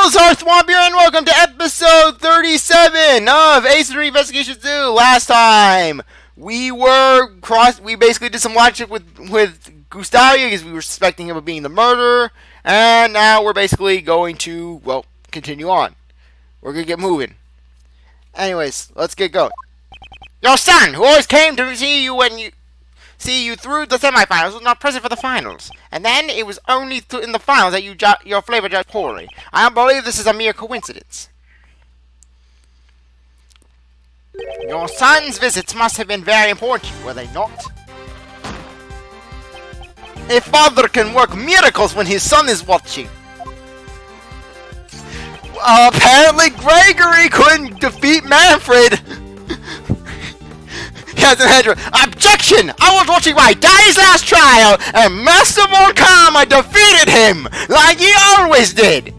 CzarThwomp here, and welcome to episode 37 of Ace Attorney Investigations 2. Last time, we basically did some logic with Gustavia because we were suspecting him of being the murderer, and now we're basically going to, well, continue on. We're going to get moving. Anyways, let's get going. Your son, who always came to see you through the semifinals, was not present for the finals. And then it was only in the finals that your flavor judged poorly. I don't believe this is a mere coincidence. Your son's visits must have been very important, were they not? A father can work miracles when his son is watching. Apparently Gregory couldn't defeat Manfred. Objection! I was watching my daddy's last trial, and Masterful Calm, I defeated him, like he always did!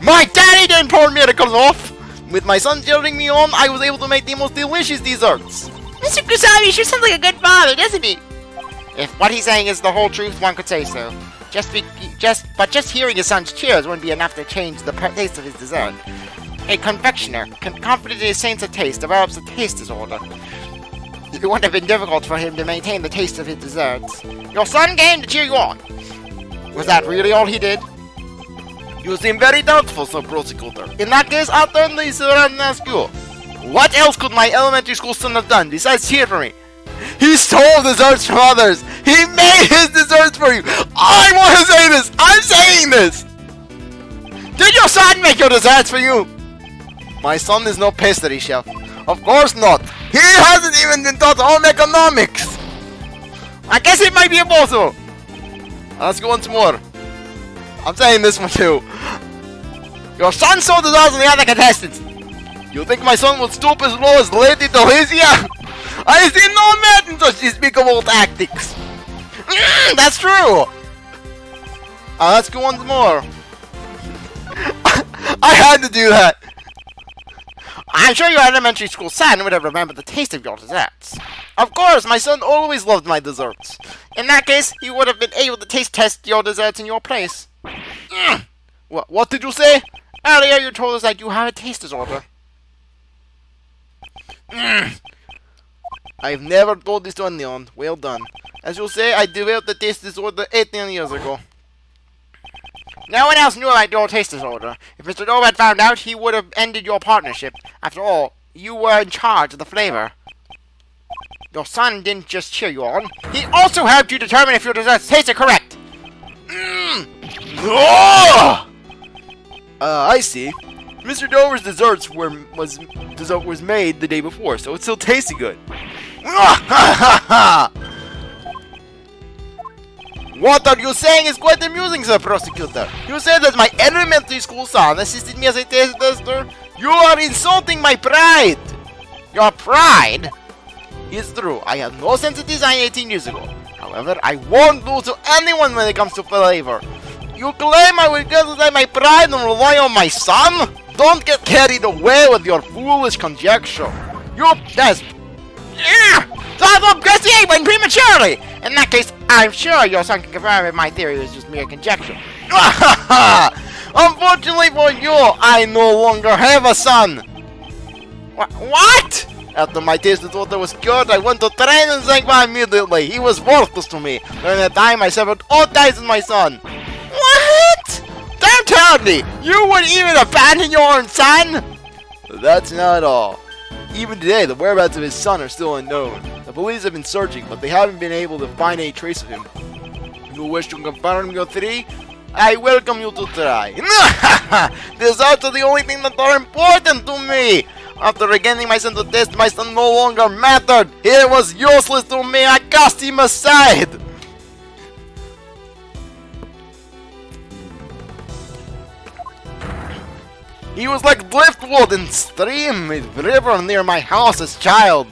My daddy didn't pour miracles off! With my son cheering me on, I was able to make the most delicious desserts! Mr. Gustavia sure sounds like a good father, doesn't he? If what he's saying is the whole truth, one could say so. But just hearing his son's cheers wouldn't be enough to change the taste of his dessert. A confectioner, confident in his sense of taste, develops a taste disorder. It wouldn't have been difficult for him to maintain the taste of his desserts. Your son came to cheer you on. Was that really all he did? You seem very doubtful, Sir Prosecutor. In that case, I'll turn this around and ask you. What else could my elementary school son have done besides cheer for me? He stole desserts from others. He made his desserts for you. I want to say this. I'm saying this. Did your son make your desserts for you? My son is no pastry chef. Of course not. He hasn't even been taught home economics. I guess it might be impossible. Let's go once more. I'm saying this one too. Your son sold the dolls and the other contestants. You think my son would stoop as low as Lady Delizia? I see no merit in such despicable tactics. That's true. Let's go once more. I had to do that. I'm sure your elementary school son would have remembered the taste of your desserts. Of course, my son always loved my desserts. In that case, he would have been able to taste test your desserts in your place. What did you say? Earlier you told us that you have a taste disorder. I've never told this to anyone. Well done. As you say, I developed the taste disorder 18 years ago. No one else knew about your taste disorder. If Mr. Dove had found out, he would have ended your partnership. After all, you were in charge of the flavor. Your son didn't just cheer you on. He also helped you determine if your desserts tasted correct. I see. Mr. Dover's desserts was made the day before, so it still tasted good. What are you saying is quite amusing, Sir Prosecutor. You said that my elementary school son assisted me as a taste tester. You are insulting my pride. Your pride? It's true, I had no sense of design 18 years ago. However, I won't lose to anyone when it comes to flavor. You claim I will exercise my pride and rely on my son? Don't get carried away with your foolish conjecture. CzarThwomp Gustavia went prematurely! In that case, I'm sure your son can confirm if my theory was just mere conjecture. Unfortunately for you, I no longer have a son! What? After my taste disorder was cured, I went to train and Zangba immediately. He was worthless to me. During that time, I severed all ties with my son. What? Don't tell me! You would even abandon your own son? That's not all. Even today, the whereabouts of his son are still unknown. The police have been searching, but they haven't been able to find any trace of him. If you wish to confirm your theory, I welcome you to try. Desserts are the only thing that are important to me. After regaining my sense of taste, my son no longer mattered. He was useless to me. I cast him aside. He was like driftwood in stream, river near my house as child.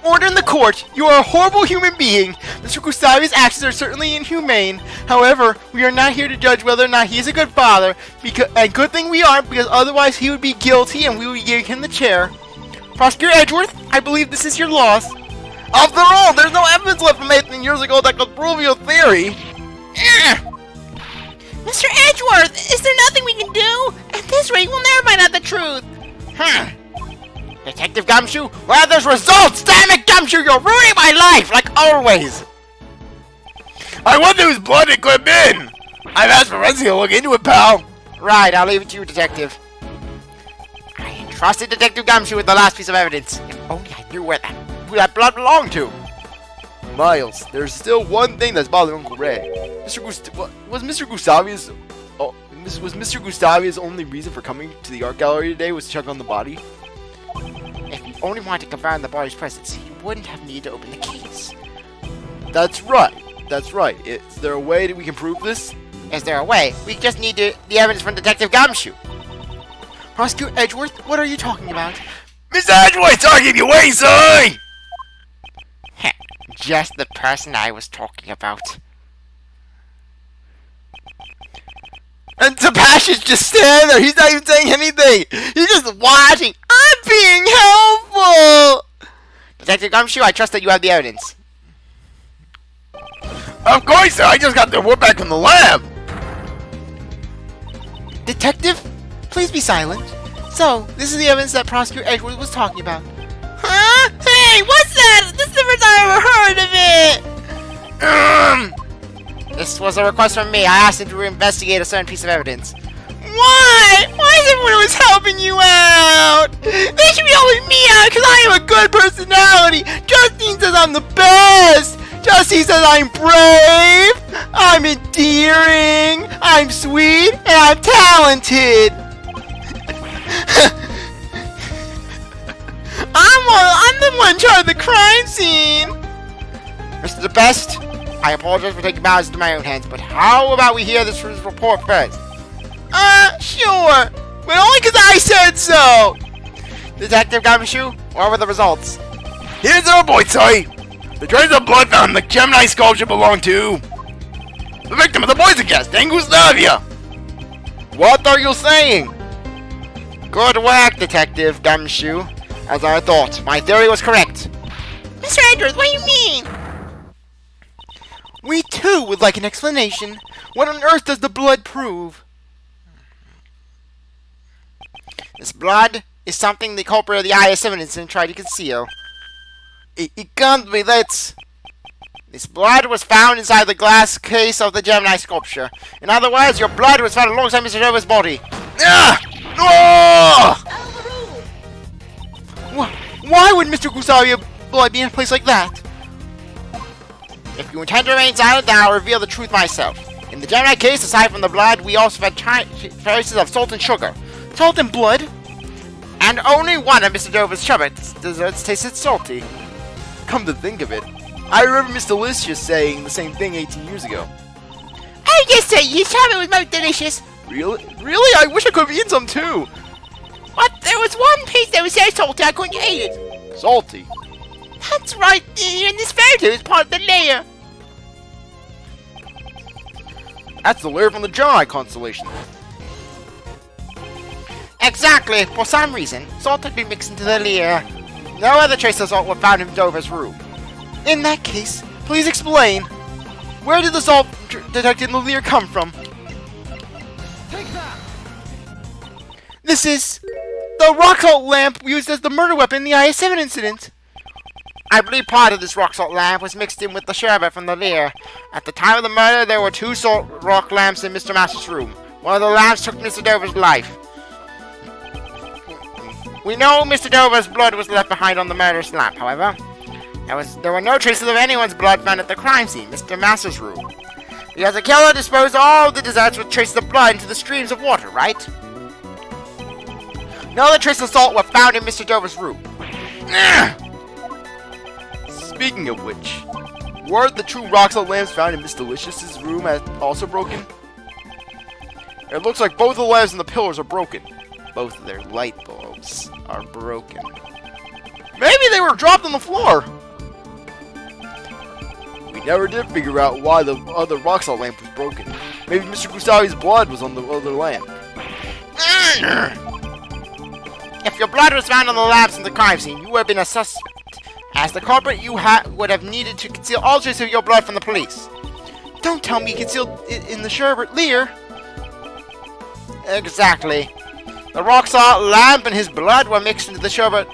Order in the court! You are a horrible human being! Mr. Gustavia's actions are certainly inhumane. However, we are not here to judge whether or not he is a good father. And good thing we aren't, because otherwise he would be guilty and we would give him the chair. Prosecutor Edgeworth, I believe this is your loss. After all, there's no evidence left from 18 years ago that could prove your theory. Mr. Edgeworth, is there nothing we can do? At this rate, we'll never find out the truth. Huh. Detective Gumshoe, where are those results? Damn it, Gumshoe, you're ruining my life, like always. I wonder whose blood it could have been. I've asked Franziska to look into it, pal. Right, I'll leave it to you, Detective. I entrusted Detective Gumshoe with the last piece of evidence. If only I knew where that blood belonged to. Miles, there's still one thing that's bothering Uncle Ray. Was Mr. Gustavia's only reason for coming to the art gallery today was to check on the body? If he only wanted to confirm the body's presence, he wouldn't have needed to open the case. That's right. That's right. Is there a way that we can prove this? Is there a way? We just need the evidence from Detective Gumshoe. Prosecutor Edgeworth, what are you talking about? Mr. Edgeworth, I'll give you away, son! Just the person I was talking about. And Sebastian's just standing there. He's not even saying anything. He's just watching. I'm being helpful. Detective Gumshoe, I trust that you have the evidence. Of course, sir. I just got the report back from the lab. Detective, please be silent. So, this is the evidence that Prosecutor Edgeworth was talking about. Huh? Hey, what's that? This is the first I ever heard of it! This was a request from me. I asked him to investigate a certain piece of evidence. Why? Why is everyone who was helping you out? They should be helping me out because I have a good personality. Justine says I'm the best. Justine says I'm brave, I'm endearing, I'm sweet, and I'm talented. I'm the one in charge of the crime scene. Mr. The Best, I apologize for taking matters into my own hands, but how about we hear this report first? Sure, but only because I said so. Detective Gumshoe, what were the results? Here's the report, sir. The traces of blood found in the Gemini sculpture belong to the victim of the poison gas, Gustavia. What are you saying? Good work, Detective Gumshoe. As I thought, my theory was correct. Mr. Edgeworth, what do you mean? We too would like an explanation. What on earth does the blood prove? This blood is something the culprit of the IS-7 incident tried to conceal. It can't be that. This blood was found inside the glass case of the Gemini sculpture. In other words, your blood was found alongside Mr. Dover's body. Why would Mr. Gustavia's blood be in a place like that? If you intend to remain silent, then I'll reveal the truth myself. In the Gemini case, aside from the blood, we also had traces of salt and sugar. Salt and blood? And only one of Mr. Dover's sherbet desserts tasted salty. Come to think of it, I remember Miss Delicious saying the same thing 18 years ago. I just said his sherbet was most delicious. Really? Really? I wish I could have eaten some too. But there was one piece that was so salty I couldn't eat it. Salty? That's right, in this photo is part of the layer. That's the layer from the Gemini constellation. Exactly. For some reason, salt had been mixed into the layer. No other trace of salt were found in Dover's room. In that case, please explain. Where did the salt detected in the layer come from? Take that. This is the rock salt lamp used as the murder weapon in the IS-7 incident. I believe part of this rock salt lamp was mixed in with the sherbet from the layer. At the time of the murder, there were 2 salt rock lamps in Mr. Masters' room. One of the lamps took Mr. Dover's life. We know Mr. Dover's blood was left behind on the murderous lamp, however. There were no traces of anyone's blood found at the crime scene, Mr. Masters' room. Because the killer disposed all the desserts with traces of blood into the streams of water, right? No other traces of salt were found in Mr. Dover's room. Speaking of which, were the 2 rock salt lamps found in Miss Delicious's room also broken? It looks like both the lamps and the pillars are broken. Both of their light bulbs are broken. Maybe they were dropped on the floor! We never did figure out why the other rock salt lamp was broken. Maybe Mr. Gustavia's blood was on the other lamp. If your blood was found on the lamps in the crime scene, you would have been a suspect. As the culprit, you would have needed to conceal all traces of your blood from the police. Don't tell me you concealed it in the sherbet layer. Exactly. The rock salt lamp and his blood were mixed into the sherbet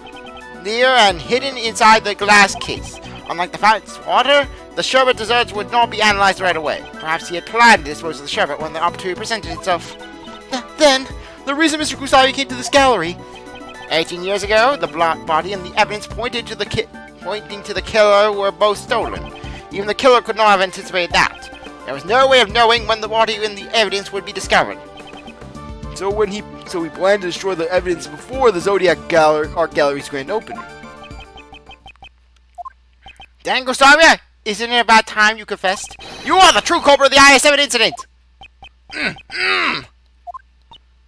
near and hidden inside the glass case. Unlike the fountain's water, the sherbet desserts would not be analyzed right away. Perhaps he had planned to dispose of the sherbet when the opportunity presented itself. Then, the reason Mr. Gustavia came to this gallery. 18 years ago, the body and the evidence pointing to the killer were both stolen. Even the killer could not have anticipated that. There was no way of knowing when the body and the evidence would be discovered. So he planned to destroy the evidence before the Zodiac Art Gallery's grand opening. Then, Gustavia, isn't it about time you confessed? You are the true culprit of the IS-7 incident!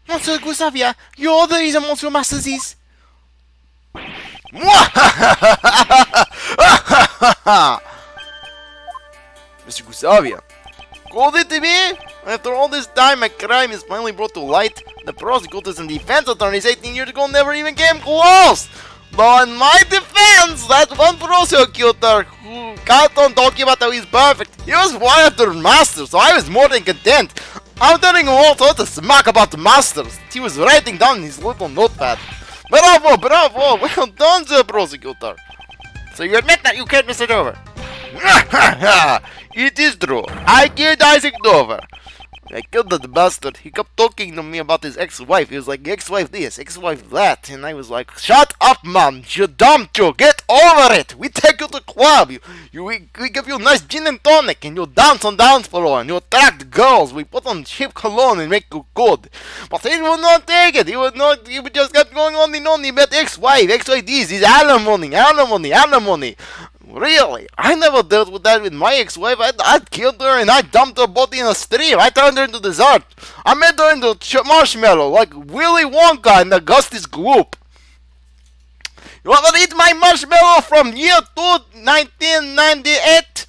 Monsieur Gustavia, you're the reason Monsieur Master is. Mr. Gustavia. Called it to me? After all this time, a crime is finally brought to light. The prosecutors and defense attorneys 18 years ago never even came close. Though in my defense, that one prosecutor who kept on talking about how he's perfect, he was one of their masters, so I was more than content. I'm telling him all sorts of smack about the masters. He was writing down in his little notepad. Bravo, bravo, well done, the prosecutor. So you admit that you killed Mr. Dover? It is true. I killed Isaac Dover. I killed that bastard. He kept talking to me about his ex-wife. He was like, ex-wife this, ex-wife that. And I was like, shut up, man. You dumped you. Get over it. We take you to club. We give you a nice gin and tonic. And you dance on dance floor. And you attract girls. We put on cheap cologne and make you good. But he would not take it. He would just kept going on and on. He met ex-wife. Ex-wife this. His alimony. Really? I never dealt with that with my ex-wife. I killed her and I dumped her body in a stream. I turned her into dessert. I made her into marshmallow like Willy Wonka in Augustus Gloop. You want to eat my marshmallow from year 1998?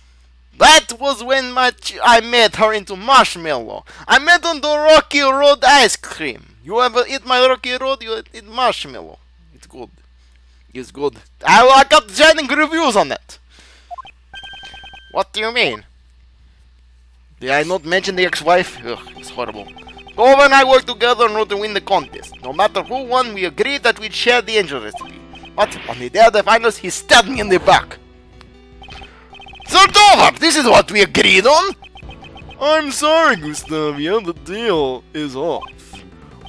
That was when I made her into marshmallow. I made her into Rocky Road ice cream. You ever eat my Rocky Road? You eat marshmallow. It's good. It's good. I got shining reviews on that. What do you mean? Did I not mention the ex-wife? Ugh, it's horrible. Dover and I worked together in order to win the contest. No matter who won, we agreed that we'd share the injuries. But on the day of the finals, he stabbed me in the back. CzarThwomp, this is what we agreed on. I'm sorry, Gustavia. The deal is off.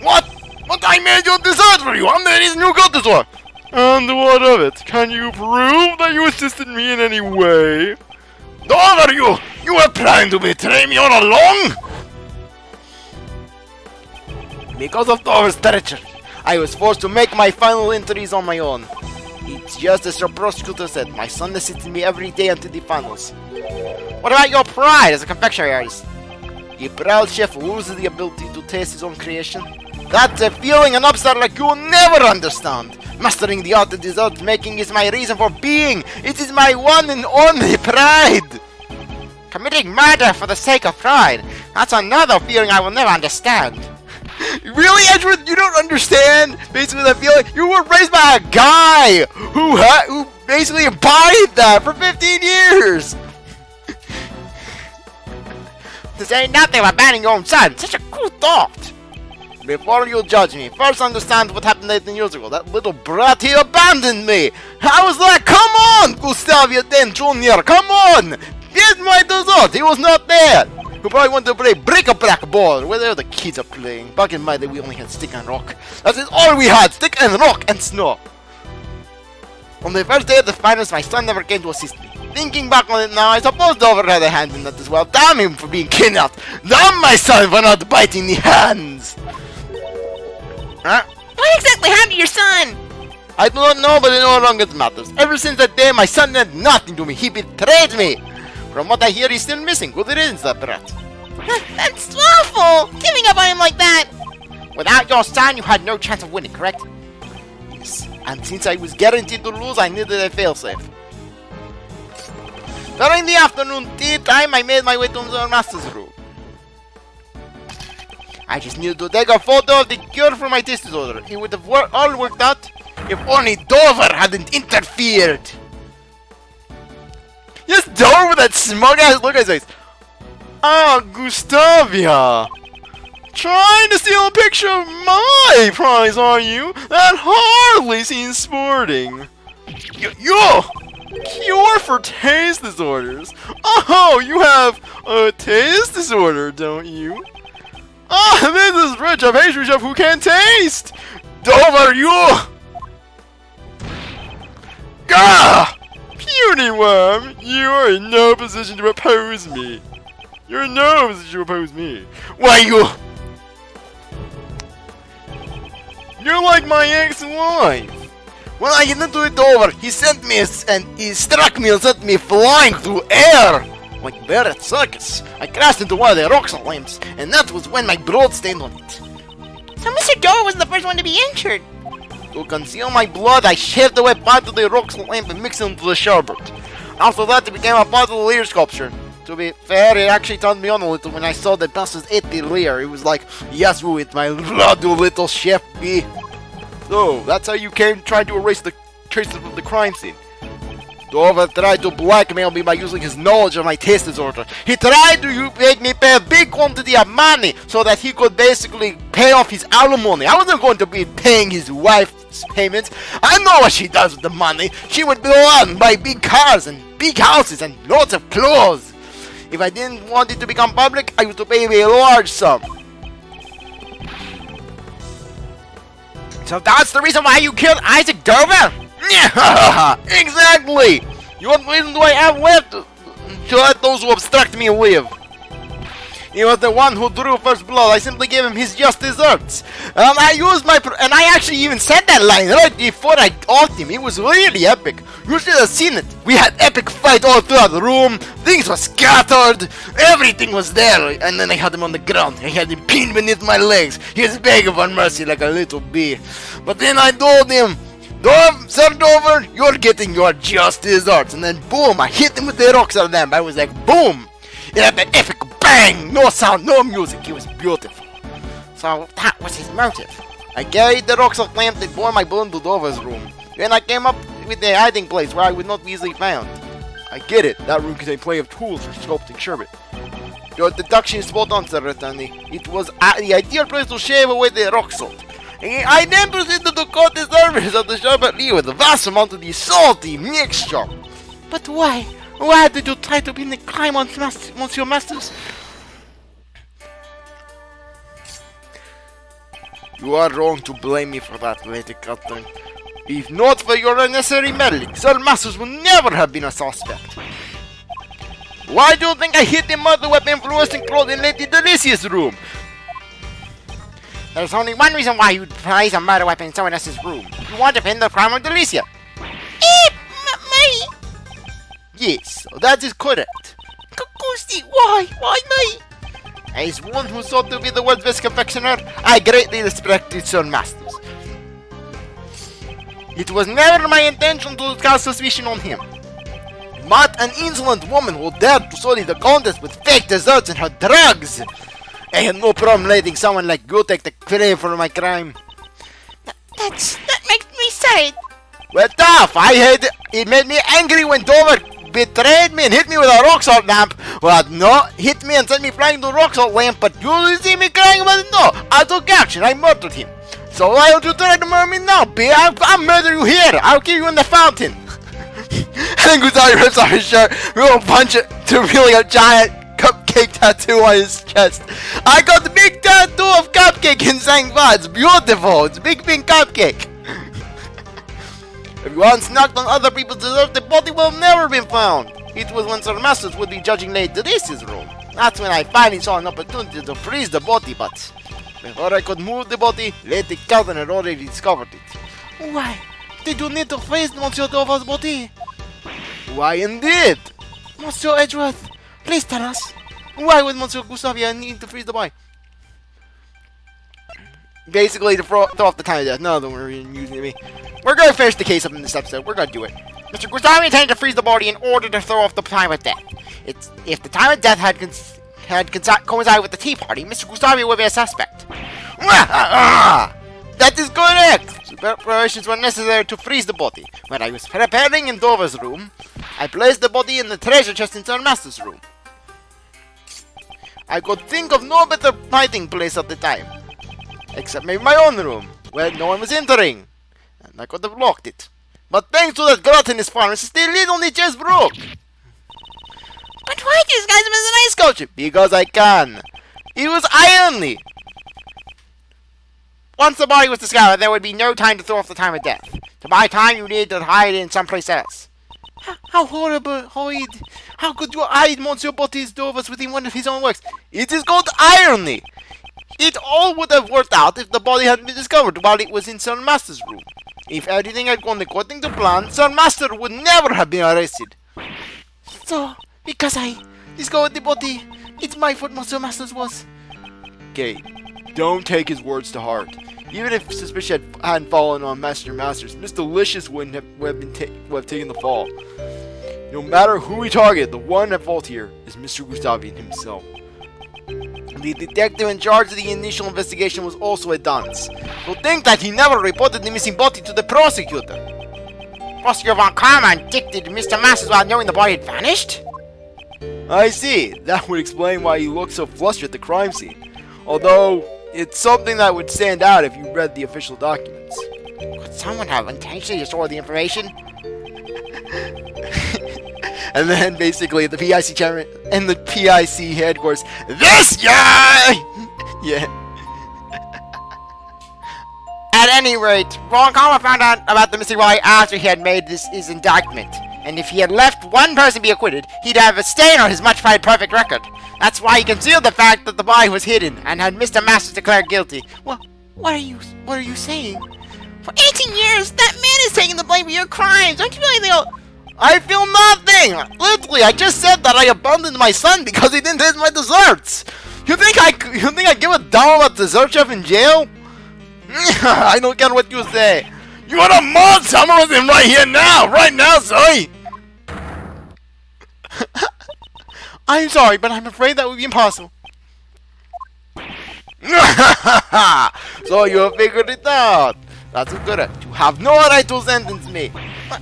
What? But I made your dessert for you. I'm the reason you got this one. And what of it? Can you prove that you assisted me in any way? Dover, you were planning to betray me all along? Because of Dover's treachery, I was forced to make my final entries on my own. It's just as your prosecutor said, my son assisted me every day until the finals. What about your pride as a confectionery artist? A proud chef loses the ability to taste his own creation. That's a feeling an upstart like you will never understand. Mastering the art of dessert making is my reason for being. It is my one and only pride. Committing murder for the sake of pride. That's another feeling I will never understand. Really, Edgeworth? You don't understand? Basically, that feeling. You were raised by a guy who basically embodied that for 15 years. To say nothing about banning your own son. Such a cool thought. Before you judge me, first understand what happened 18 years ago. That little brat, he abandoned me. I was like, come on, Gustavia Den Jr., come on. Get my dessert. He was not there. He probably wanted to play brick-a-brack ball, whatever the kids are playing. Back in my day, we only had stick and rock. That is all we had, stick and rock and snow. On the first day of the finals, my son never came to assist me. Thinking back on it now, I suppose Dover had a hand in that as well. Damn him for being kidnapped. Damn my son for not biting the hands. Huh? What exactly happened to your son? I do not know, but it no longer matters. Ever since that day, my son did nothing to me. He betrayed me. From what I hear, he's still missing. Good riddance, that brat. That's awful! Giving up on him like that! Without your son, you had no chance of winning, correct? Yes. And since I was guaranteed to lose, I needed a failsafe. During the afternoon tea time, I made my way to the master's room. I just needed to take a photo of the cure for my taste disorder. It would have all worked out if only Dover hadn't interfered. Yes, Dover with that smug-ass look on his face. Ah, Gustavia! Trying to steal a picture of my prize, are you? That hardly seems sporting. You! Cure for taste disorders? Oh, you have a taste disorder, don't you? Ah, this is rich, a pastry chef who can taste! Dover, you! Gah! Puny worm, you are in no position to oppose me. You're in no position to oppose me. Why, you... You're like my ex-wife. When I get into it over, he sent me and he struck me and sent me flying through air. Like bear at circus. I crashed into one of the Roxal lamps, and that was when my blood stained on it. So Mr. Dover was the first one to be injured. To conceal my blood, I shaved away part of the Roxal lamp and mixed it into the sherbet. After that, it became a part of the Lear sculpture. To be fair, it actually turned me on a little when I saw that Masters ate the Lear. It was like, yes, with my blood, you little chef bee. So, that's how you came trying to erase the traces of the crime scene. Dover tried to blackmail me by using his knowledge of my taste disorder. He tried to make me pay a big quantity of money so that he could basically pay off his alimony. I wasn't going to be paying his wife's payments. I know what she does with the money. She would go out and buy big cars and big houses and lots of clothes. If I didn't want it to become public, I used to pay a large sum. So that's the reason why you killed Isaac Dover? Exactly! What reason do I have left to let those who obstruct me live? He was the one who drew first blood. I simply gave him his just desserts. I used my and I actually even said that line right before I offed him. It was really epic. You should have seen it. We had epic fight all throughout the room. Things were scattered. Everything was there. And then I had him on the ground. I had him pinned beneath my legs. He was begging for mercy like a little bee. But then I told him, Sir Dover, you're getting your just desserts. And then boom, I hit him with the rocks of them. I was like, boom. It had an epic bang. No sound, no music. It was beautiful. So that was his motive. I carried the rocks of lamp that bore my blood to Dover's room. Then I came up with the hiding place where I would not be easily found. I get it. That room contained plenty of tools for sculpting sherbet. Your deduction is spot on, Sir Retani. It was the ideal place to shave away the rock salt. I then proceeded to coat the surface of the sherbet with a vast amount of the salty mixture. But why? Why did you try to pin the crime on Monsieur Masters? You are wrong to blame me for that, Lady Catherine. If not for your unnecessary meddling, Sir Masters would never have been a suspect. Why do you think I hid the murder weapon fluorescent cloth in Lady Delicia's room? There's only one reason why you'd place a murder weapon in someone else's room. You want to pin the crime on Delicia. Me? Yes, that is correct. Goosty, why? Why me? As one who sought to be the world's best confectioner, I greatly respected Sir Masters. It was never my intention to cast suspicion on him. But an insolent woman who dared to sully the contest with fake desserts and her drugs. I had no problem letting someone like you take the credit for my crime. That makes me sad. Well, tough. It made me angry when Dover betrayed me and hit me with a rock salt lamp. But no, hit me and sent me flying to rock salt lamp. But you see me crying about it? No, I took action. I murdered him. So why don't you try to murder me now, B? I'll murder you here. I'll kill you in the fountain. I think Gustavia rips off his shirt. We will punch it to revealing a giant cupcake tattoo on his chest. I got the big tattoo of cupcake in Sang-Va. It's beautiful. It's a big pink cupcake. If you hadn't snacked on other people's dessert, the body will have never been found. It was when Sir Masters would be judging Lady Teresa's room. That's when I finally saw an opportunity to freeze the body, but before I could move the body, Lady Catherine had already discovered it. Why? Did you need to freeze Monsieur Dover's body? Why indeed? Monsieur Edgeworth, please tell us. Why would Monsieur Gustavia need to freeze the body? Basically to throw off the time of death. None of them were using me. We're going to finish the case up in this episode. We're going to do it. Mr. Gustavia intended to freeze the body in order to throw off the time of death. If the time of death had coincided with the tea party, Mr. Gustavia would be a suspect. That is correct! Preparations were necessary to freeze the body. When I was preparing in Dover's room, I placed the body in the treasure chest in Sir Master's room. I could think of no better hiding place at the time. Except maybe my own room, where no one was entering. And I could have locked it. But thanks to that gluttonous pharmacist, the lid only just broke. But why disguise him as an ice sculpture? Because I can. It was irony. Once the body was discovered, there would be no time to throw off the time of death. To buy time, you needed to hide it in someplace else. How horrible, horrid. How could you hide Monsieur Botti's Dovers within one of his own works? It is called irony. It all would have worked out if the body had been discovered while it was in Sir Master's room. If everything had gone according to plan, Sir Master would never have been arrested. So, because I discovered the body, it's my fault Monsieur Masters was. Okay, don't take his words to heart. Even if suspicion hadn't fallen on Master Masters, Miss Delicious wouldn't have taken the fall. No matter who we target, the one at fault here is Mr. Gustavian himself. The detective in charge of the initial investigation was also a dunce. To think that he never reported the missing body to the prosecutor. Prosecutor Von Karma indicted Mr. Masters without knowing the body had vanished? I see. That would explain why you looked so flustered at the crime scene. Although, it's something that would stand out if you read the official documents. Could someone have intentionally destroyed the information? And then basically the PIC chairman and the PIC headquarters, this guy! Yeah. At any rate, Von Karma found out about the missing body after he had made his indictment. And if he had left one person be acquitted, he'd have a stain on his much-prized perfect record. That's why he concealed the fact that the body was hidden and had Mr. Masters declared guilty. Well, what are you saying? For 18 years, that man is taking the blame for your crimes. Don't you feel anything else? I feel nothing! Literally, I just said that I abandoned my son because he didn't taste my desserts! You think I give a damn about dessert chef in jail? I don't care what you say. You want a mod summarize him right here now! Right now, Zoe! I'm sorry, but I'm afraid that would be impossible. So you have figured it out. That's good. You have no right to sentence me.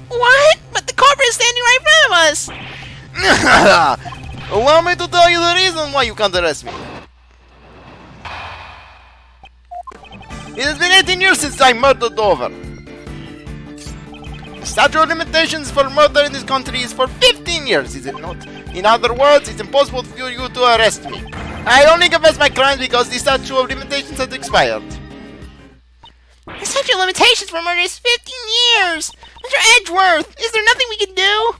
What? But the corporate is standing right in front of us. Allow me to tell you the reason why you can't arrest me. It has been 18 years since I murdered Dover. The statute of limitations for murder in this country is for 15 years, is it not? In other words, it's impossible for you to arrest me. I only confess my crimes because the statute of limitations has expired. The statute of limitations for murder is 15 years! Mr. Edgeworth, is there nothing we can do?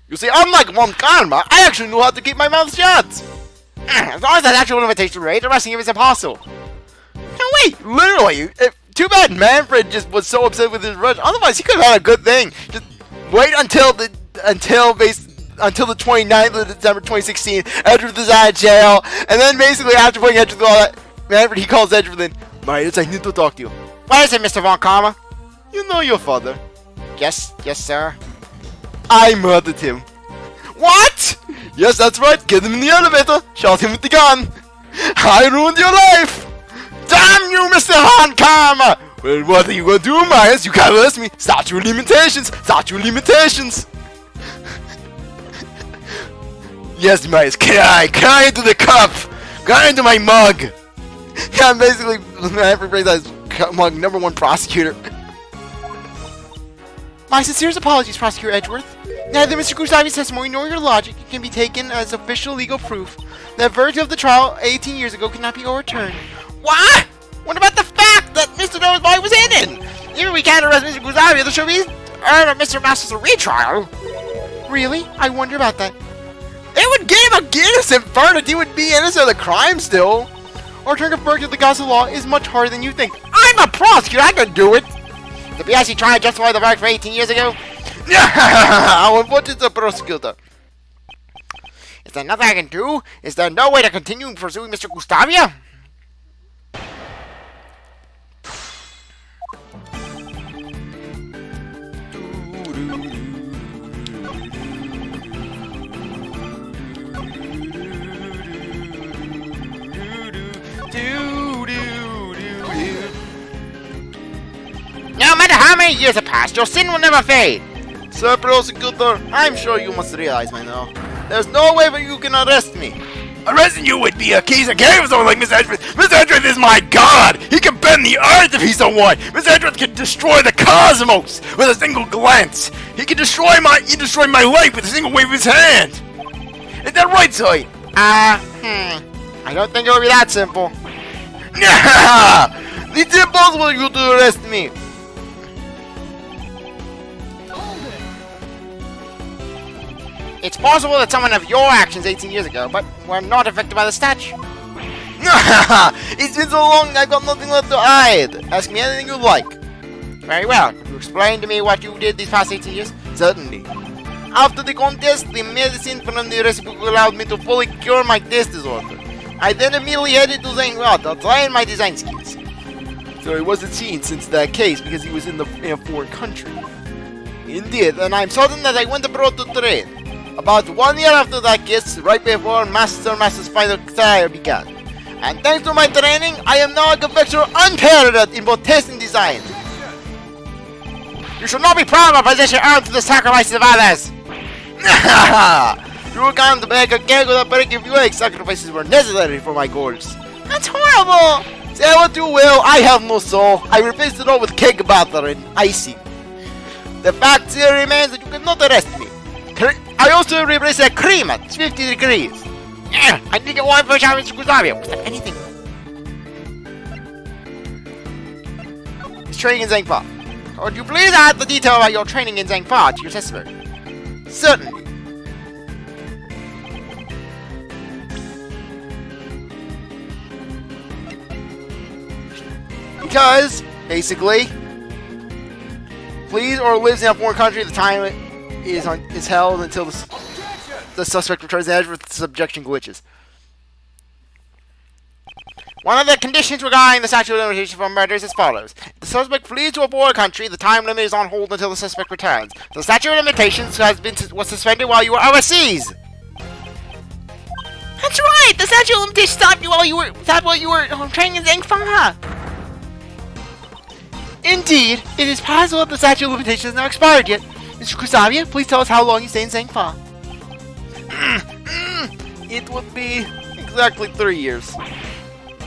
You see, unlike Von Karma, I actually know how to keep my mouth shut. As long as the statute of limitations rate, arresting him is impossible. No, wait, literally. Too bad Manfred just was so upset with his rush. Otherwise, he could have had a good thing. Just wait until the 29th of December 2016. Edgeworth is out of jail, and then basically after putting Edgeworth through all that, Manfred he calls Edgeworth in. Miles, I need to talk to you. What is it, Mr. Von Karma? You know your father. Yes, sir. I murdered him. What? Yes, that's right. Get him in the elevator. Shot him with the gun. I ruined your life. Damn you, Mr. Von Karma! Well, what are you gonna do, Miles? You can't arrest me. Statute of limitations. Statute of limitations. Yes, Miles. Cry into the cup. Cry into my mug. Yeah, I'm basically Manfred as mug #1 prosecutor. My sincerest apologies, Prosecutor Edgeworth. Neither Mr. Gustavia's testimony nor your logic can be taken as official legal proof. The verdict of the trial 18 years ago cannot be overturned. What? What about the fact that Mr. Dover's body was hidden? Even we can't arrest Mr. Gustavia, there should be Mr. Masters a retrial. Really? I wonder about that. It would give him a innocent verdict. He would be innocent of the crime still. Overturning a verdict of the gods of law is much harder than you think. I'm a prosecutor, I can do it. The PIC trying to justify the verdict for 18 years ago? What is the prosecutor? Is there nothing I can do? Is there no way to continue pursuing Mr. Gustavia? No matter how many years have passed, your sin will never fade. Sir Prosecutor, I'm sure you must realize by now. There's no way that you can arrest me. Arresting you would be a case of game for someone like Miss Edgeworth. Miss Edgeworth is my god! He can bend the earth if he so want! Miss Edgeworth can destroy the cosmos with a single glance! He destroyed my life with a single wave of his hand! Is that right, Zoe? I don't think it would be that simple. It's impossible for you to arrest me! It's possible that someone of your actions 18 years ago, but were not affected by the statue. It's been so long, I've got nothing left to hide! Ask me anything you like. Very well. Can you explain to me what you did these past 18 years? Certainly. After the contest, the medicine from the recipe allowed me to fully cure my taste disorder. I then immediately headed to Edgeworth to train my design skills. So he wasn't seen since that case because he was in a foreign country. Indeed, and I'm certain that I went abroad to train. About 1 year after that case, right before Master Spider Trial began. And thanks to my training, I am now a confectioner unparalleled in both taste and design. You should not be proud of a position earned through the sacrifices of others. You can't break a cake without breaking a few egg. Sacrifices were necessary for my goals. That's horrible! Say what you will, I have no soul. I replaced it all with cake batter and icing. The fact still remains that you cannot arrest me. I also replaced the cream at 50 degrees. I didn't get one for showering to Gustavia. Was that anything? He's training in Zangfa. Would you please add the detail about your training in Zangfa to your testimony? Certainly. Because, basically, flees or lives in a foreign country, the time is held until the suspect returns to Edgeworth with subjection glitches. One of the conditions regarding the statute of limitations for murder is as follows. If the suspect flees to a foreign country, the time limit is on hold until the suspect returns. The statute of limitations was suspended while you were overseas. That's right! The statute of limitations stopped while you were training in Zangfa. Indeed, it is possible that the statute of limitations has not expired yet. Mr. Gustavia, please tell us how long you stay in Zangfa. It would be exactly 3 years.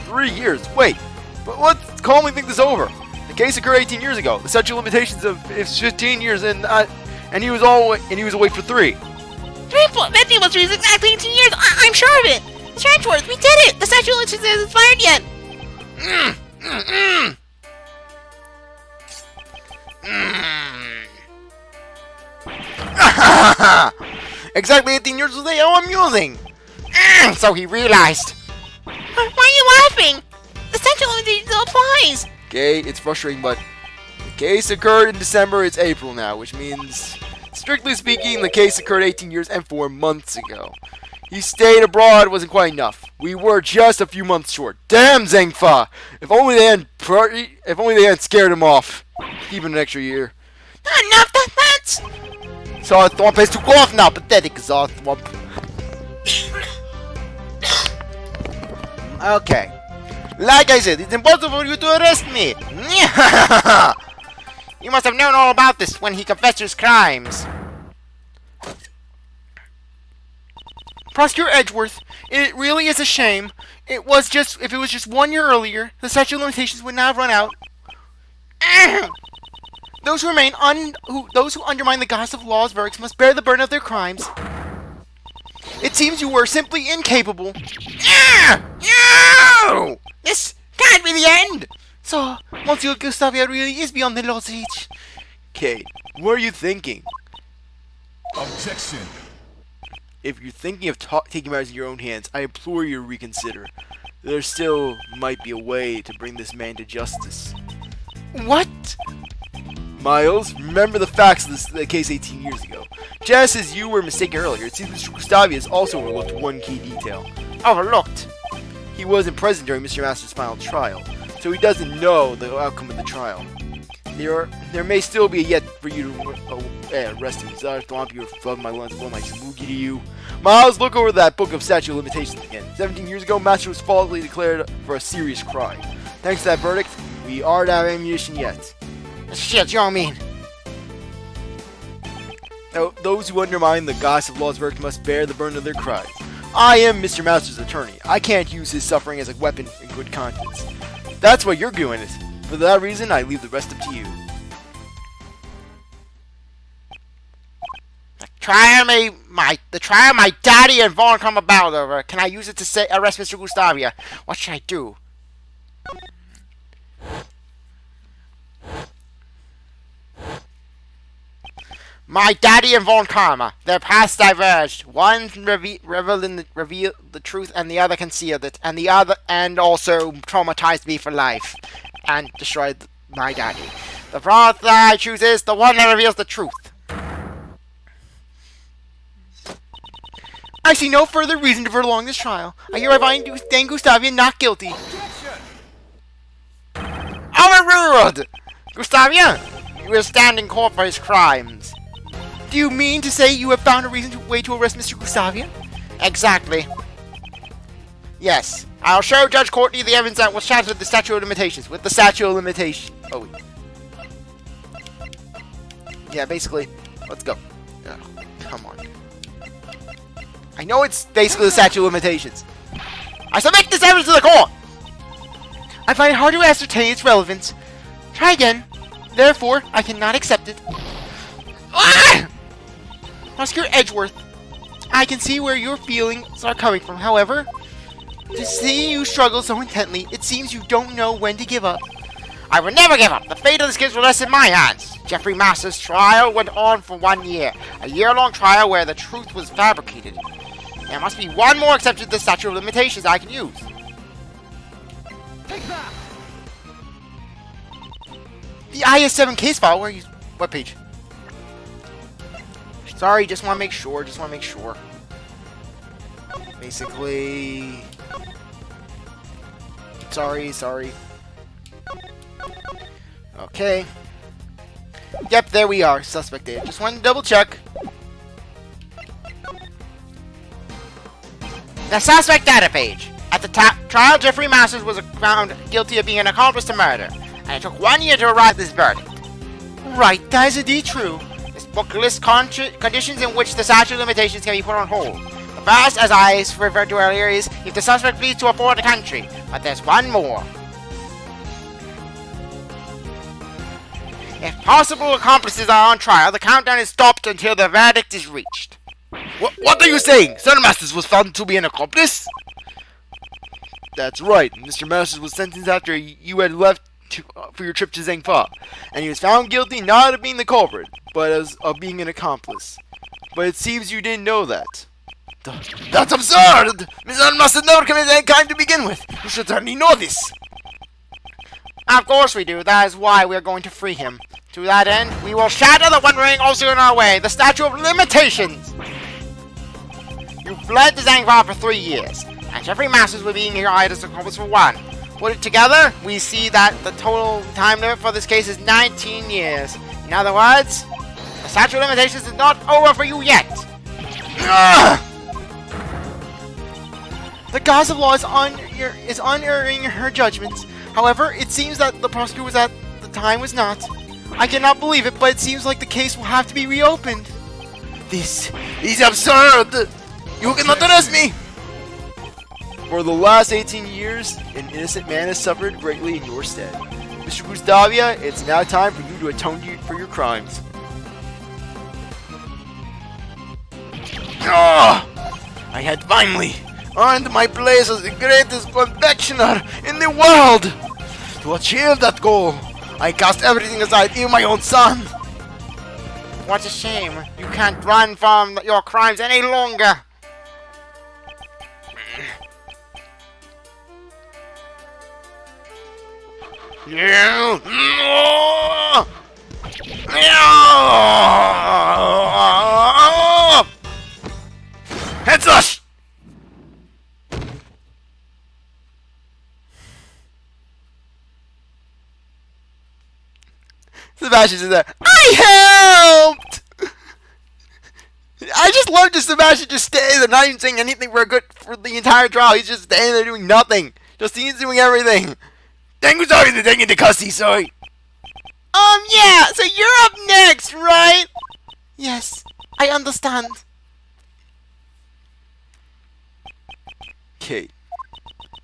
3 years? Wait, but let's calmly think this over. The case occurred 18 years ago. The statute of limitations is 15 years, and he was away for 3. 350 was exactly 18 years. I'm sure of it. Mr. Edgeworth, we did it. The statute of limitations hasn't expired yet. Exactly 18 years today. How amusing! So he realized. Why are you laughing? The statute of limitations still applies. Okay, it's frustrating, but the case occurred in December. It's April now, which means, strictly speaking, the case occurred 18 years and 4 months ago. He stayed abroad wasn't quite enough. We were just a few months short. Damn Zangfa! If only they hadn't scared him off. Even an extra year. Not enough. That's. CzarThwomp has to go off now. Pathetic CzarThwomp. Okay. Like I said, it's impossible for you to arrest me. You must have known all about this when he confessed his crimes. Prosecutor Edgeworth, it really is a shame. If it was just 1 year earlier, the statute of limitations would not have run out. Those who undermine the gods of law's verdicts must bear the burden of their crimes. It seems you were simply incapable. No! This can't be the end! So, Monsieur Gustavia really is beyond the law's reach. Kate, what are you thinking? Objection. If you're thinking of taking matters in your own hands, I implore you to reconsider. There still might be a way to bring this man to justice. What? Miles, remember the facts of the case 18 years ago. Just as you were mistaken earlier, it seems Mr. Gustavia has also overlooked one key detail. Overlooked? He wasn't present during Mr. Master's final trial, so he doesn't know the outcome of the trial. There may still be a yet for you to arrest him. CzarThwomp, you're above my lunch, blow my smoogie to you. Miles, look over that book of statute of limitations again. 17 years ago, Master was falsely declared for a serious crime. Thanks to that verdict, we aren't out of ammunition yet. Shit, you don't mean. Now, those who undermine the gods of law's verdict must bear the burden of their crime. I am Mr. Master's attorney. I can't use his suffering as a weapon in good conscience. That's what you're doing it. For that reason, I leave the rest up to you. The trial my daddy and Vaughn come about over. Can I use it to arrest Mr. Gustavia? What should I do? My daddy and Vaughn Karma. Their paths diverged. One revealed the truth, and the other concealed it, and also traumatized me for life, and destroyed my daddy. The path that I choose is the one that reveals the truth. I see no further reason to prolong this trial. I hereby find Dane Gustavia not guilty. Overruled! Gustavia, you will stand in court for his crimes. Do you mean to say you have found a way to arrest Mr. Gustavia? Exactly. Yes. I'll show Judge Courtney the evidence that will shatter the statute of limitations. With the statute of limitations. Oh, wait. Yeah, basically. Let's go. Oh, come on. I know it's basically the statute of limitations. I submit this evidence to the court! I find it hard to ascertain its relevance. Try again. Therefore, I cannot accept it. Ah! Prosecutor Edgeworth, I can see where your feelings are coming from. However, to see you struggle so intently, it seems you don't know when to give up. I will never give up. The fate of this case will rest in my hands. Jeffrey Masters' trial went on for 1 year. A year-long trial where the truth was fabricated. There must be one more exception to the statute of limitations I can use. The IS-7 case file, what page? Sorry, just want to make sure, Basically... Sorry. Okay. Yep, there we are, suspect data. Just wanted to double check. The suspect data page. At the top, trial Jeffrey Masters was found guilty of being an accomplice to murder, and it took 1 year to arrive at this verdict. Right, that is indeed true. This book lists conditions in which the statute of limitations can be put on hold. The first, as I referred to earlier, is if the suspect flees to a foreign country. But there's one more. If possible accomplices are on trial, the countdown is stopped until the verdict is reached. What are you saying? Sir Masters was found to be an accomplice? That's right. Mr. Masters was sentenced after you had left for your trip to Zhengfa, and he was found guilty not of being the culprit, but of being an accomplice. But it seems you didn't know that. That's absurd! Mr. Masters never committed any crime to begin with. You should certainly know this. Of course we do. That is why we are going to free him. To that end, we will shatter the one ring also in our way, the statute of limitations. You fled to Zhangfa for 3 years, and Jeffrey Masters will be tried as accomplice for 1. Put it together, we see that the total time limit for this case is 19 years. In other words, the statute of limitations is not over for you yet. The gods of law is unerring her judgments. However, it seems that the prosecutor was at the time was not. I cannot believe it, but it seems like the case will have to be reopened. This is absurd! You cannot arrest me! For the last 18 years, an innocent man has suffered greatly in your stead. Mr. Gustavia, it's now time for you to atone for your crimes. I had finally earned my place as the greatest confectioner in the world! To achieve that goal, I cast everything aside, even my own son! What a shame. You can't run from your crimes any longer. Heads us! Sebastian's in there. I helped! I just love just Sebastian just standing there, not even saying anything for the entire trial. He's just standing there doing nothing. Justine's doing everything. Then who's already taking the custody, sorry? Yeah, so you're up next, right? Yes, I understand. Kate.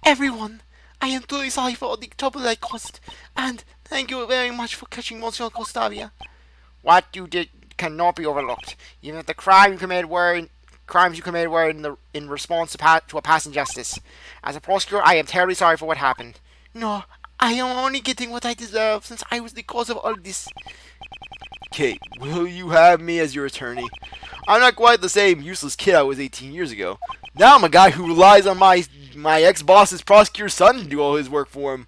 Everyone, I am truly sorry for all the trouble I caused, and thank you very much for catching Monsieur Gustavia. What you did cannot be overlooked, even if the crimes you committed were in response to a past injustice. As a prosecutor, I am terribly sorry for what happened. No, I am only getting what I deserve since I was the cause of all this. Kate, will you have me as your attorney? I'm not quite the same useless kid I was 18 years ago. Now I'm a guy who relies on my ex-boss's prosecutor's son to do all his work for him.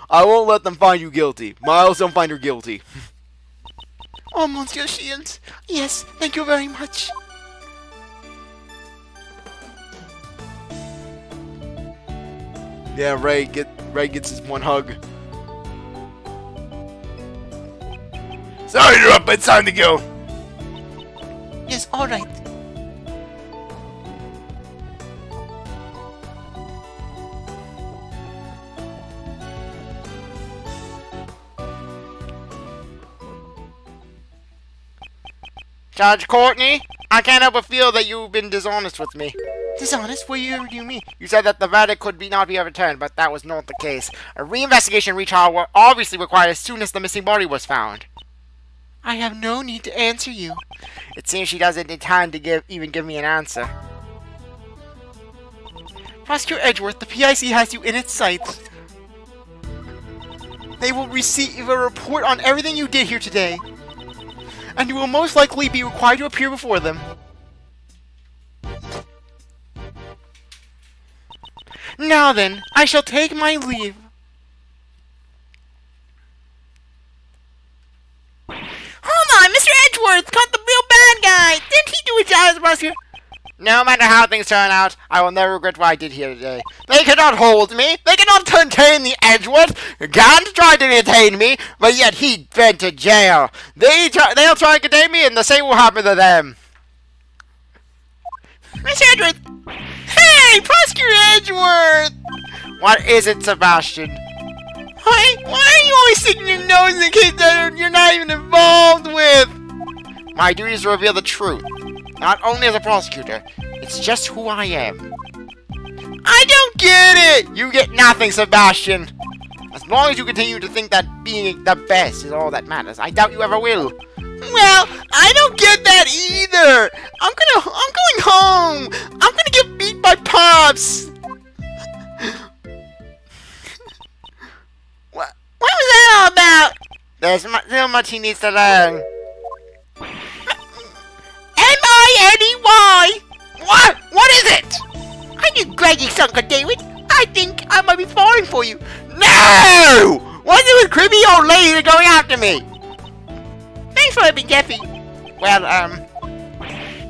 I won't let them find you guilty. Miles, don't find her guilty. Oh, Monsieur Shields. Yes, thank you very much. Yeah, Ray gets his one hug. Sorry to interrupt, but it's time to go. Yes, all right. Judge Courtney, I can't help but feel that you've been dishonest with me. Dishonest? What do you mean? You said that the verdict could not be overturned, but that was not the case. A reinvestigation and retrial were obviously required as soon as the missing body was found. I have no need to answer you. It seems she doesn't intend to even give me an answer. Prosecutor Edgeworth, the PIC has you in its sights. They will receive a report on everything you did here today, and you will most likely be required to appear before them. Now then, I shall take my leave. Hold on, Mr. Edgeworth caught the real bad guy. Didn't he do his job as a prosecutor? No matter how things turn out, I will never regret what I did here today. They cannot hold me. They cannot contain the Edgeworth. Gant tried to detain me, but yet he went to jail. They'll try to contain me, and the same will happen to them. Mr. Edgeworth! Hey, Prosecutor Edgeworth! What is it, Sebastian? Why are you always sticking your nose in a case that you're not even involved with? My duty is to reveal the truth. Not only as a prosecutor, it's just who I am. I don't get it! You get nothing, Sebastian. As long as you continue to think that being the best is all that matters, I doubt you ever will. Well, I don't get that either. I'm going home. I'm gonna get beat by Pops. What was that all about? There's still much he needs to learn. M-I-N-E-Y. What? What is it? I knew Greggy's Uncle David. I think I might be falling for you. No! What's it with creepy old lady going after me? Thanks for helping, Jeffy. Well,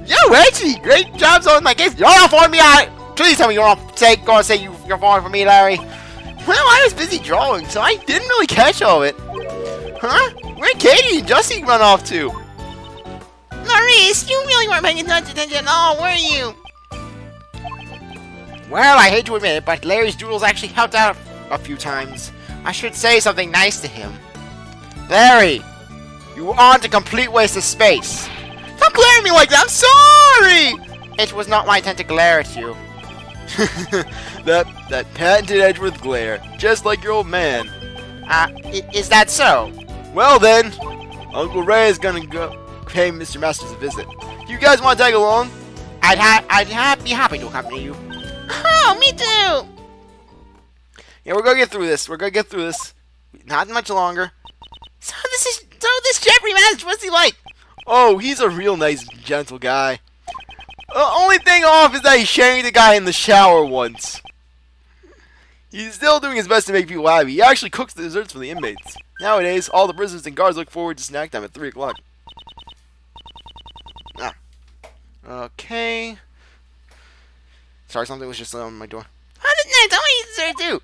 yo, Reggie, great job on my case. You're not falling me out. Please tell me you're not gonna say you're falling for me, Larry. Well, I was busy drawing, so I didn't really catch all of it. Huh? Where'd Katie and Jussie run off to? Maurice, you really weren't paying much attention at all, were you? Well, I hate to admit it, but Larry's doodles actually helped out a few times. I should say something nice to him. Larry, you aren't a complete waste of space. Don't glare at me like that, I'm sorry! It was not my intent to glare at you. that patented Edgeworth glare, just like your old man. Is that so? Well then, Uncle Ray is gonna go pay Mr. Masters a visit. You guys want to tag along? I'd be happy to accompany you. Oh, me too! Yeah, we're gonna get through this. Not much longer. So this Jeffrey Masters, what's he like? Oh, he's a real nice, gentle guy. The only thing off is that he shanked the guy in the shower once. He's still doing his best to make people happy. He actually cooks the desserts for the inmates. Nowadays, all the prisoners and guards look forward to snack time at 3 o'clock. Okay. Sorry, something was just on my door. How did Nate? How many dessert do?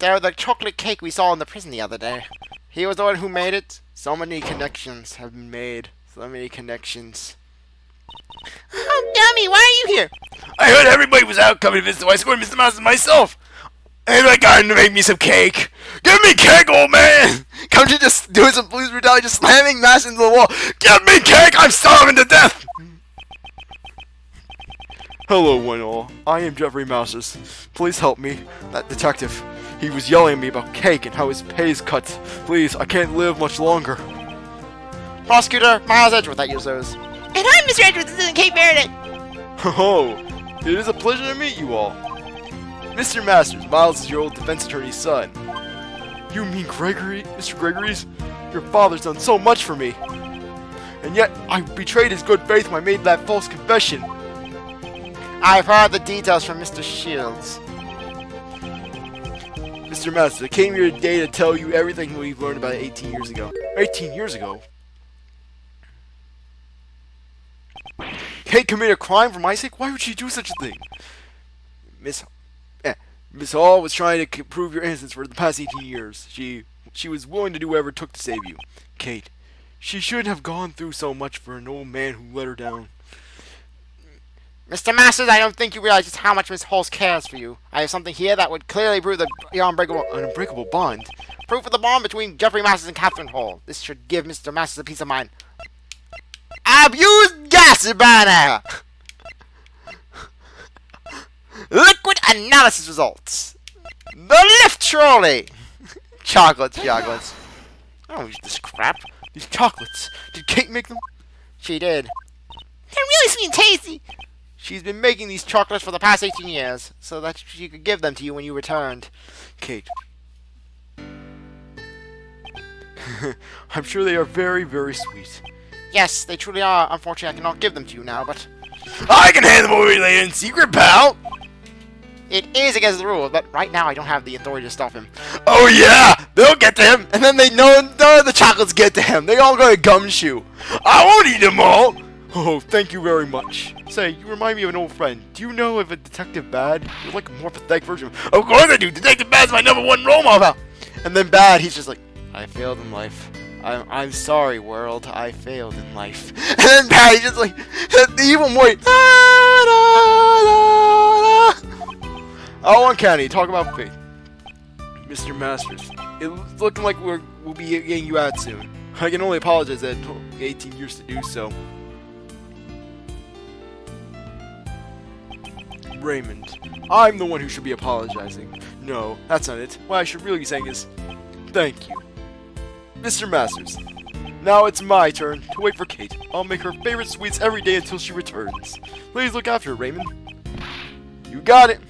They're the chocolate cake we saw in the prison the other day. He was the one who made it. So many connections have been made. So many connections. Oh, Dummy, why are you here? I heard everybody was out coming to visit, so I scored Mr. Mouse myself. And I got him to make me some cake. Give me cake, old man! Come to just doing some police brutality, just slamming Mash into the wall. Give me cake! I'm starving to death! Hello, one all. I am Jeffrey Masters. Please help me. That detective. He was yelling at me about cake and how his pay is cut. Please, I can't live much longer. Prosecutor Miles Edgeworth at your service. And I'm Mr. Edgeworth, this is Kate Meredith. Oh, it is a pleasure to meet you all. Mr. Masters, Miles is your old defense attorney's son. You mean Gregory? Mr. Gregory's? Your father's done so much for me. And yet, I betrayed his good faith when I made that false confession. I've heard the details from Mr. Shields. Mr. Masters, I came here today to tell you everything we've learned about 18 years ago. 18 years ago? Kate committed a crime for my sake? Why would she do such a thing? Miss Hall was trying to prove your innocence for the past 18 years. She was willing to do whatever it took to save you. Kate, she shouldn't have gone through so much for an old man who let her down. Mr. Masters, I don't think you realize just how much Miss Halls cares for you. I have something here that would clearly prove the Unbreakable bond? proof of the bond between Jeffrey Masters and Catherine Hall. This should give Mr. Masters a peace of mind. Abused gas burner! Liquid analysis results. The lift trolley. Chocolates. I don't use this crap. These chocolates. Did Kate make them? She did. They're really sweet and tasty. She's been making these chocolates for the past 18 years, so that she could give them to you when you returned. Kate. I'm sure they are very, very sweet. Yes, they truly are. Unfortunately, I cannot give them to you now, but I can hand them over later in secret, pal. it is against the rules. But right now, I don't have the authority to stop him. Oh yeah, they'll get to him. And then none of the chocolates get to him. They all go to Gumshoe. I won't eat them all. Oh, thank you very much. Say, you remind me of an old friend. Do you know of a Detective Bad? You're like a more pathetic version Of course I do. Detective Bad's my #1 role model. And then Bad, he's just like, I failed in life. I'm sorry, world. I failed in life. And then Bad, he's just like, the evil boy. Oh, uncanny. Talk about fate. Mr. Masters, it's looking like we'll be getting you out soon. I can only apologize that it took 18 years to do so. Raymond, I'm the one who should be apologizing. No, that's not it. What I should really be saying is, thank you. Mr. Masters, now it's my turn to wait for Kate. I'll make her favorite sweets every day until she returns. Please look after her, Raymond. You got it.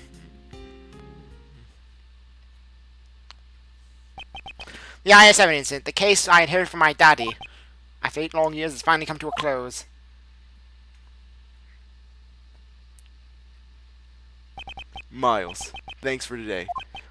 The IS-7 incident, the case I inherited from my daddy. After 8 long years, has finally come to a close. Miles, thanks for today.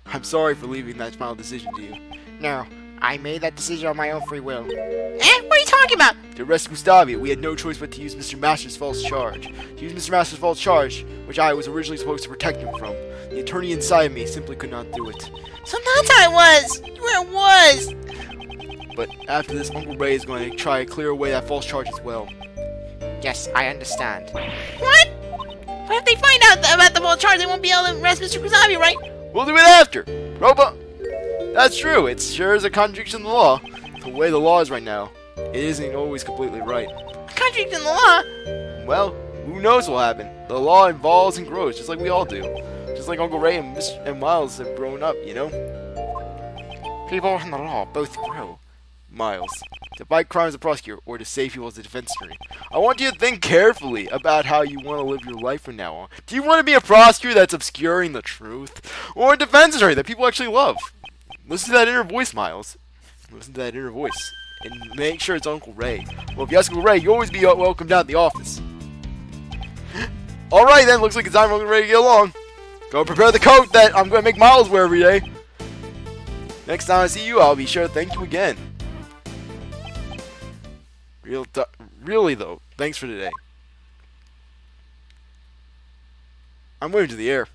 I'm sorry for leaving that final decision to you. No, I made that decision on my own free will. What are you talking about? To arrest Gustavia, we had no choice but to use Mr. Masters' false charge. To use Mr. Masters' false charge, which I was originally supposed to protect him from. The attorney inside me simply could not do it. So that's how it was. Where it was. But after this, Uncle Ray is going to try to clear away that false charge as well. Yes, I understand. What? But if they find out about the full charge, they won't be able to arrest Mr. Gustavia, right? We'll do it after. Robo. That's true. It sure is a contradiction in the law. The way the law is right now, it isn't always completely right. A contradiction in the law? Well, who knows what'll happen? The law evolves and grows, just like we all do. Just like Uncle Ray and Miles have grown up, you know? People and the law both grow. Miles, to fight crime as a prosecutor or to save people as a defense attorney, I want you to think carefully about how you want to live your life from now on. Do you want to be a prosecutor that's obscuring the truth? Or a defense attorney that people actually love? Listen to that inner voice, Miles. Listen to that inner voice. And make sure it's Uncle Ray. Well, if you ask Uncle Ray, you always be welcome down at the office. Alright then, looks like it's time for Uncle Ray to get along. Go prepare the coat that I'm going to make Miles wear every day. Next time I see you, I'll be sure to thank you again. Really though, thanks for today. I'm waving to the air.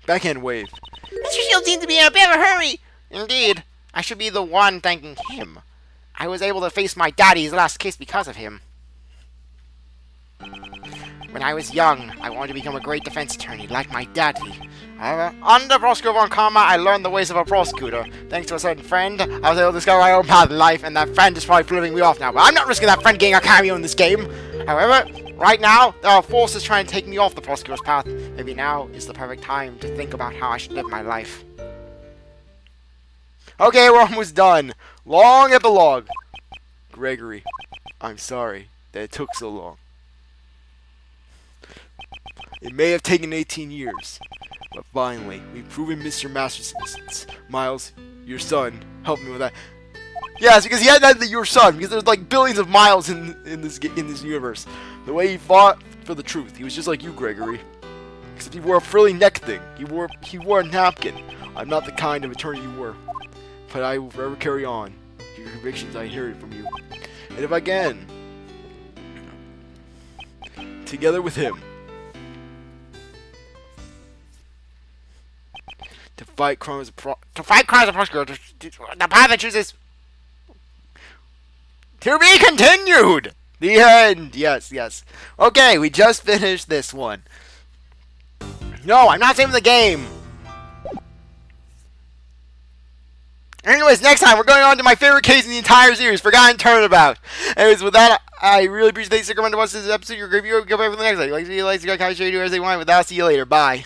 Backhand wave. Mr. Shield seems to be in a bit of a hurry. Indeed, I should be the one thanking him. I was able to face my daddy's last case because of him. When I was young, I wanted to become a great defense attorney like my daddy. However, under prosecutor von Karma, I learned the ways of a prosecutor. Thanks to a certain friend, I was able to discover my own path in life, and that friend is probably flipping me off now. But I'm not risking that friend getting a cameo in this game. However, right now, there are forces trying to take me off the prosecutor's path. Maybe now is the perfect time to think about how I should live my life. Okay, we're almost done. Long epilogue. Gregory, I'm sorry that it took so long. It may have taken 18 years, but finally, we've proven Mr. Master's innocence. Miles, your son, helped me with that. Yes, because he had that your son, because there's like billions of Miles in this universe. The way he fought for the truth, he was just like you, Gregory. Except he wore a frilly neck thing. He wore a napkin. I'm not the kind of attorney you were, but I will forever carry on your convictions I inherited from you. And if I can, together with him, to fight crime as a prosecutor, the path I choose is to be continued. The end. Yes, yes. Okay, we just finished this one. No, I'm not saving the game. Anyways, next time we're going on to my favorite case in the entire series, Forgotten Turnabout. Anyways, with that, I really appreciate that you sticking around to watch this episode. Your review. Go back for the next one. Like, comment, share, do as they want. With that, see you later. Bye.